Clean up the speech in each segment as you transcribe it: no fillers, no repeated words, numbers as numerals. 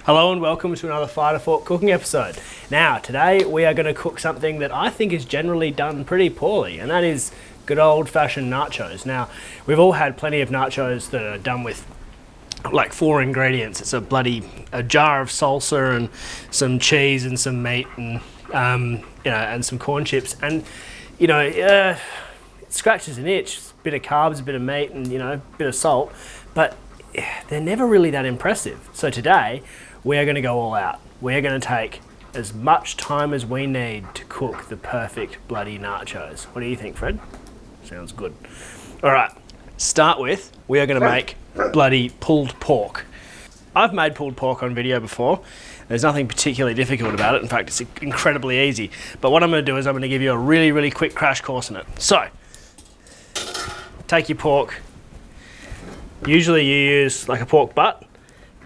Hello and welcome to another Fire to Fork cooking episode. Now, today we are going to cook something that I think is generally done pretty poorly, and that is good old-fashioned nachos. Now, we've all had plenty of nachos that are done with like 4 ingredients. It's a jar of salsa and some cheese and some meat and and some corn chips, and it scratches an itch. A bit of carbs, a bit of meat, and a bit of salt, but they're never really that impressive. So today we are going to go all out. We're going to take as much time as we need to cook the perfect bloody nachos. What do you think, Fred? Sounds good. All right, start with, we are going to make bloody pulled pork. I've made pulled pork on video before. There's nothing particularly difficult about it. In fact, it's incredibly easy. But what I'm going to do is I'm going to give you a really, really quick crash course in it. So, take your pork. Usually you use like a pork butt,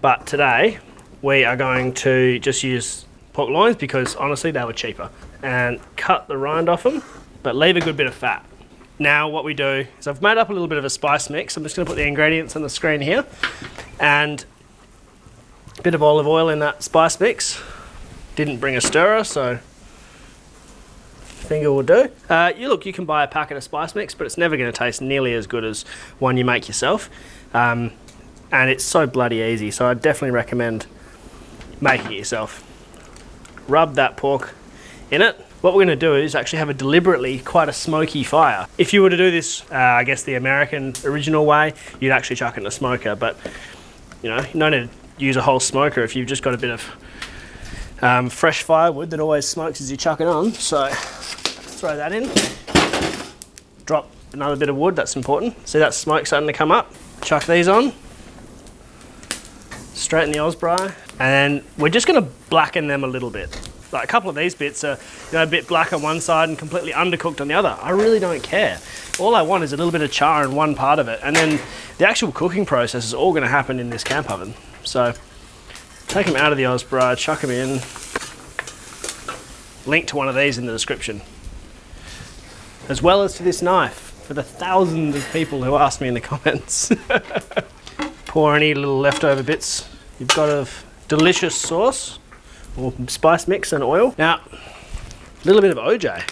but today we are going to just use pork loins because honestly they were cheaper. And cut the rind off them, but leave a good bit of fat. Now what we do is I've made up a little bit of a spice mix. I'm just going to put the ingredients on the screen here, and a bit of olive oil in that spice mix. Didn't bring a stirrer, so finger will do. You can buy a packet of spice mix, but it's never going to taste nearly as good as one you make yourself. And it's so bloody easy, so I definitely recommend making it yourself. Rub that pork in it. What we're going to do is actually have a deliberately quite a smoky fire. If you were to do this, I guess the American original way, you'd actually chuck it in a smoker, but you don't need to use a whole smoker if you've just got a bit of fresh firewood that always smokes as you chuck it on. So throw that in. Drop another bit of wood, that's important. See that smoke starting to come up? Chuck these on. Straighten the Osbraai. And then we're just going to blacken them a little bit. Like a couple of these bits are a bit black on one side and completely undercooked on the other. I really don't care. All I want is a little bit of char in one part of it, and then the actual cooking process is all going to happen in this camp oven. So take them out of the Osbraai, chuck them in. Link to one of these in the description, as well as to this knife for the thousands of people who asked me in the comments. Pour any little leftover bits you've got of delicious sauce or spice mix and oil. Now, a little bit of OJ.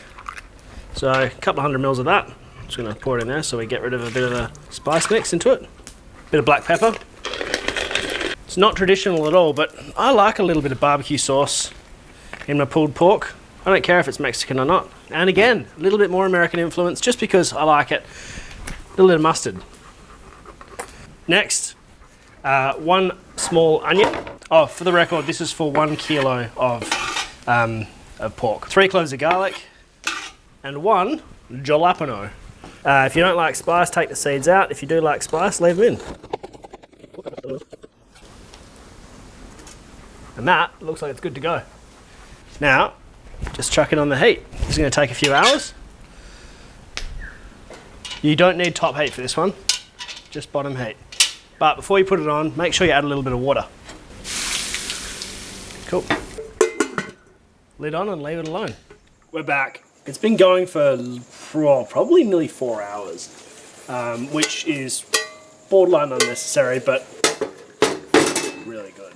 So a couple of 100 mils of that. Just going to pour it in there so we get rid of a bit of the spice mix into it. Bit of black pepper. It's not traditional at all, but I like a little bit of barbecue sauce in my pulled pork. I don't care if it's Mexican or not. And again, a little bit more American influence just because I like it. A little bit of mustard. Next, 1 small onion. Oh, for the record, this is for 1 kilo of pork. 3 cloves of garlic and 1 jalapeno. If you don't like spice, take the seeds out. If you do like spice, leave them in. And that looks like it's good to go. Now, just chuck it on the heat. This is going to take a few hours. You don't need top heat for this one, just bottom heat. But before you put it on, make sure you add a little bit of water. Cool. Lid on and leave it alone. We're back. It's been going for probably nearly 4 hours, which is borderline unnecessary, but really good.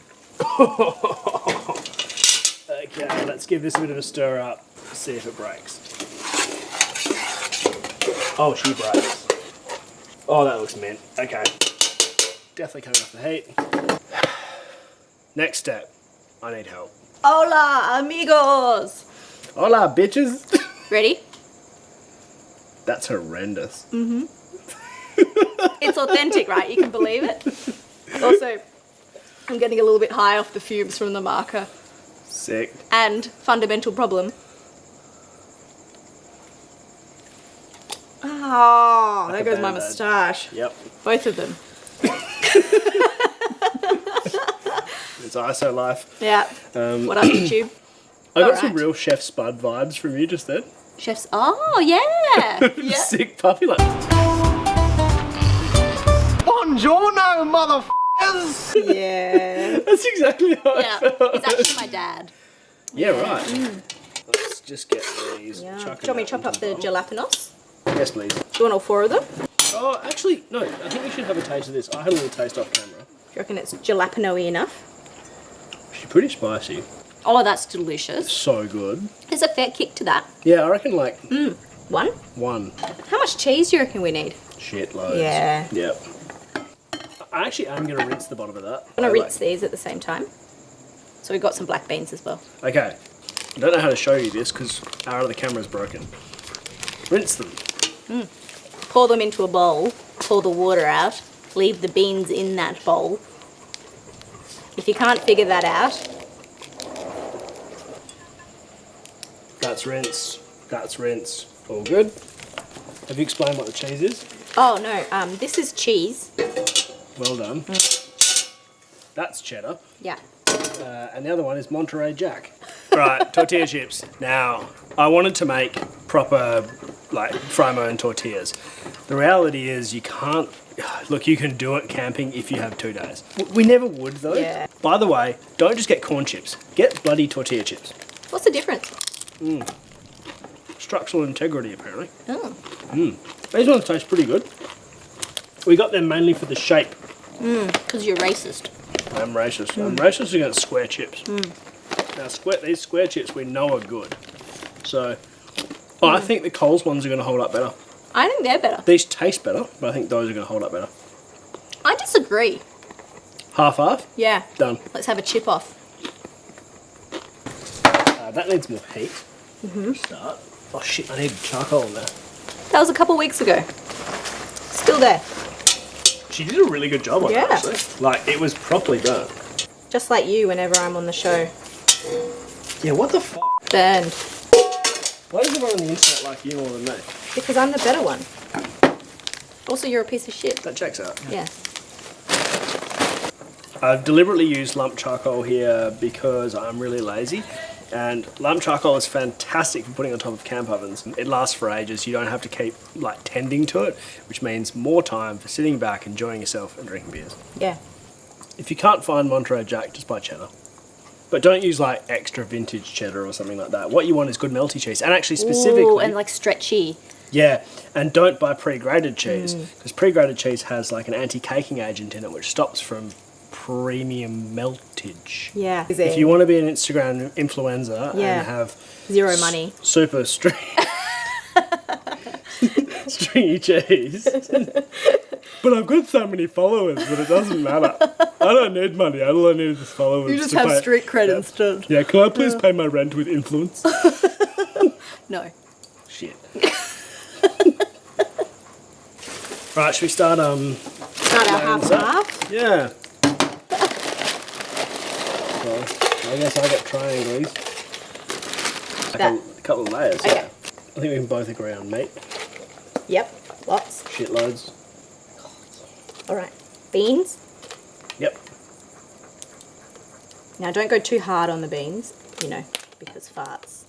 Okay, let's give this a bit of a stir up, see if it breaks. Oh, she breaks. Oh, that looks mint. Okay. Definitely coming off the heat. Next step, I need help. Hola, amigos! Hola, bitches! Ready? That's horrendous. Mm-hmm. It's authentic, right? You can believe it. Also, I'm getting a little bit high off the fumes from the marker. Sick. And fundamental problem. Oh, there goes my moustache. Yep. Both of them. It's ISO life. Yeah. What up, YouTube? I got some real Chef Spud vibes from you just then. Chef's. Oh, yeah. Yeah. Sick puppy like. Buongiorno, motherfuckers! Yeah. That's exactly how I felt. It's actually my dad. Yeah, right. Let's just get these. Yeah. Do you want me to chop up the jalapenos? Yes, please. Do you want all 4 of them? Oh, actually, no. I think we should have a taste of this. I had a little taste off camera. Do you reckon it's jalapeno-y enough? actually pretty spicy. Oh, that's delicious. So good. There's a fair kick to that. Yeah, I reckon like One? one. How much cheese do you reckon we need? Shitloads. Yeah. Yep. I actually am going to rinse the bottom of that. I'm going to rinse these at the same time. So we've got some black beans as well. Okay. I don't know how to show you this because our other camera's broken. Rinse them. Pour them into a bowl, pour the water out, leave the beans in that bowl. If you can't figure that out, That's rinse. That's rinse. All good. Have you explained what the cheese is? oh no, this is cheese. Well done. That's cheddar. Yeah. And the other one is Monterey Jack. Right, tortilla chips. Now, I wanted to make proper, like, fry my own tortillas. The reality is you can't... Look, you can do it camping if you have 2 days. We never would, though. Yeah. By the way, don't just get corn chips. Get bloody tortilla chips. What's the difference? Structural integrity, apparently. Oh. These ones taste pretty good. We got them mainly for the shape. Because you're racist. I'm racist. I'm racist against square chips. Now, these square chips we know are good. So, I think the Coles ones are going to hold up better. I think they're better. These taste better, but I think those are going to hold up better. I disagree. Half. Yeah. Done. Let's have a chip off. That needs more heat. Start. Oh shit! I need charcoal in there. That was a couple weeks ago. Still there. She did a really good job on it. Yeah. Actually. Like it was properly burnt. Just like you whenever I'm on the show. Yeah. What the fuck? Burned. Why does everyone on the internet like you more than me? Because I'm the better one. Also, you're a piece of shit. That checks out. Yeah. I've deliberately used lump charcoal here because I'm really lazy. And lump charcoal is fantastic for putting on top of camp ovens. It lasts for ages. You don't have to keep like tending to it, which means more time for sitting back, enjoying yourself and drinking beers. Yeah. If you can't find Monterey Jack, just buy cheddar. But don't use like extra vintage cheddar or something like that. What you want is good melty cheese. And actually specifically... Ooh, and like stretchy. Yeah, and don't buy pre-grated cheese because pre-grated cheese has like an anti-caking agent in it which stops from premium meltage. Yeah. If you want to be an Instagram influencer and have zero money, super stringy cheese, but I've got so many followers that it doesn't matter. I don't need money. All I need is followers. you just have street cred instead. Yeah, can I please pay my rent with influence? No. Shit. Right, should we start Start our half and half. Yeah. Well, I guess I get triangles. That. A couple of layers. Okay. Yeah. I think we can both agree on meat. Yep. Lots. Shitloads. All right. Beans. Yep. Now don't go too hard on the beans, you know, because farts.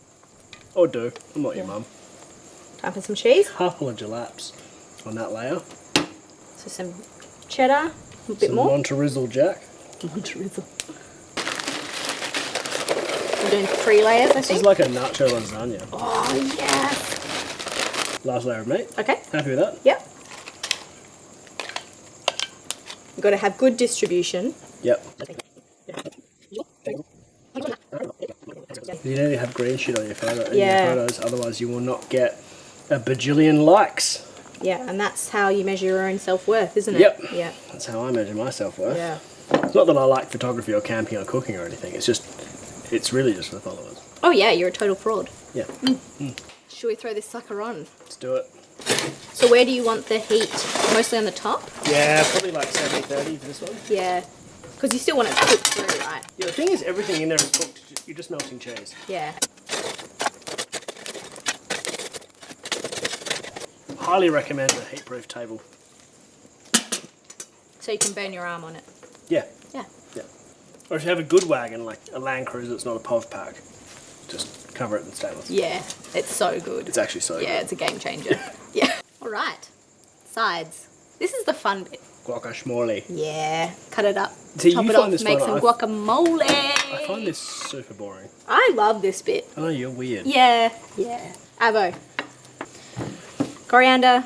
Or do. I'm not your mum. Time for some cheese. Couple of jalaps on that layer. So some cheddar, a bit Some more. Monterizzle Jack. Monterizzle. We're doing 3 layers, I This think. is like a nacho lasagna. Oh, yes. Last layer of meat. Okay. Happy with that? Yep. You've got to have good distribution. Yep. You need to have green shit on your photo. in Yeah. your photos, otherwise you will not get a bajillion likes. Yeah, and that's how you measure your own self-worth, isn't it? Yep. Yeah. That's how I measure my self-worth. Yeah. It's not that I like photography or camping or cooking or anything. It's really just for the followers. Oh, yeah, you're a total fraud. Yeah. Should we throw this sucker on? Let's do it. So where do you want the heat? Mostly on the top? Yeah, probably like 70-30 for this one. Yeah. Because you still want it to cook through, right? Yeah, the thing is, everything in there is cooked. You're just melting cheese. Yeah. Highly recommend a heat-proof table. So you can burn your arm on it. Yeah. Yeah. Yeah. Or if you have a good wagon, like a Land Cruiser that's not a POV pack, just cover it in stainless. Yeah, it's so good. It's actually so Yeah, good. it's a game changer. Yeah. All right. Sides. This is the fun bit. Guacamole. Yeah. Cut it up. See, chop you it find off. this Make fun. some guacamole. I find this super boring. I love this bit. I know, you're weird. Yeah. Yeah. Avo. Coriander.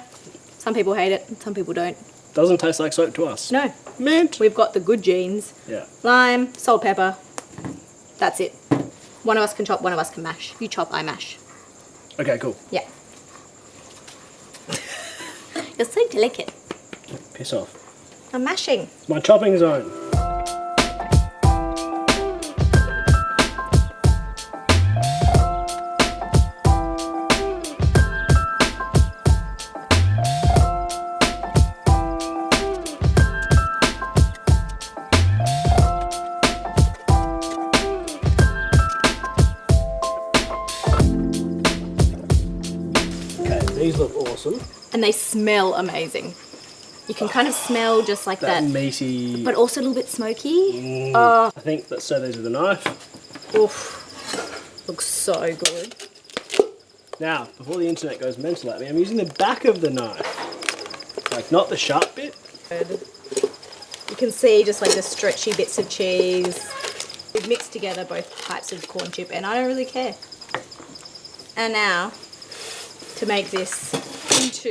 Some people hate it. Some people don't. Doesn't taste like soap to us. No. Mint. We've got the good genes. Yeah. Lime. Salt, pepper. That's it. One of us can chop, one of us can mash. You chop, I mash. Okay, cool. Yeah. You're so delicate. Piss off. I'm mashing. It's my chopping zone. Okay, these look awesome. And they smell amazing. You can kind of smell just like That that, meaty. but also a little bit smoky. I think let's serve these with a knife. Oof. Looks so good. Now, before the internet goes mental at me, I'm using the back of the knife. Like, not the sharp bit. Good. You can see just like the stretchy bits of cheese. We've mixed together both types of corn chip and I don't really care. And now, to make this into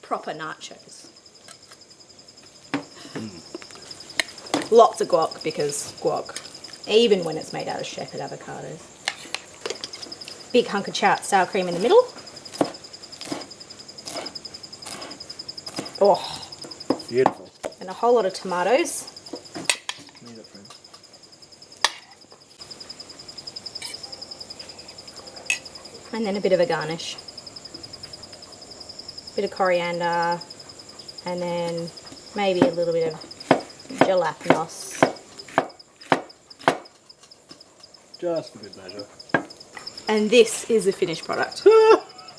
proper nachos. Lots of guac, because guac, even when it's made out of shepherd avocados. Big hunk of sour cream in the middle. Oh, Beautiful. and a whole lot of tomatoes. And then a bit of a garnish. Bit of coriander, and then maybe a little bit of jalapenos. Just for good measure. And this is the finished product.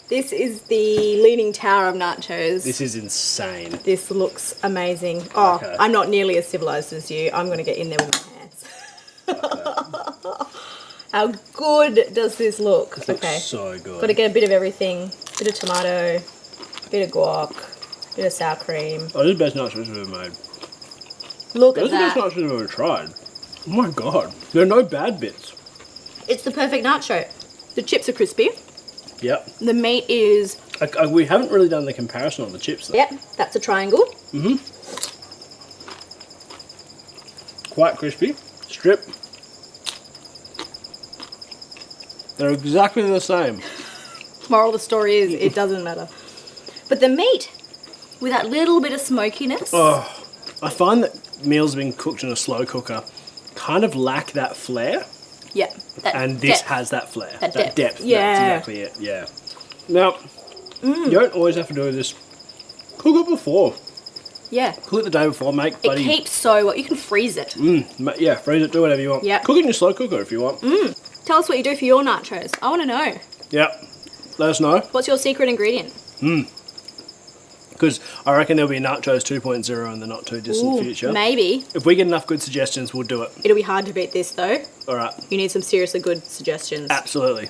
This is the Leaning Tower of nachos. This is insane. This looks amazing. Oh, Okay. I'm not nearly as civilized as you. I'm going to get in there with my hands. How good does this look? This looks so good. Got to get a bit of everything. Bit of tomato, bit of guac, bit of sour cream. Oh, this is the best nachos we've ever made. Look This at is the best that. nachos I've ever tried. Oh my god. There are no bad bits. It's the perfect nacho. The chips are crispy. Yep. The meat is, We haven't really done the comparison on the chips though. yep, that's a triangle. Quite crispy. Strip. They're exactly the same. Moral of the story is it doesn't matter. But the meat, with that little bit of smokiness, Oh, I find that meals being cooked in a slow cooker kind of lack that flair, yeah. That and this depth. has that flair. That depth. That's Yeah. exactly it, yeah. Now, you don't always have to do this. Cook it before. Yeah. Cook it the day before, make It bloody... keeps so well. You can freeze it. Yeah, freeze it, do whatever you want. Yep. Cook it in your slow cooker if you want. Tell us what you do for your nachos. I want to know. Yep. Let us know, What's your secret ingredient? because I reckon there'll be Nachos 2.0 in the not too distant future. Maybe. If we get enough good suggestions, we'll do it. It'll be hard to beat this though. All right. You need some seriously good suggestions. Absolutely.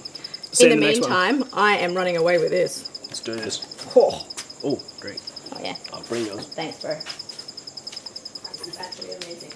See In you the next one. meantime, I am running away with this. Let's do this. Oh, Oh, drink. oh yeah. I'll bring yours. Thanks, bro. This is actually amazing.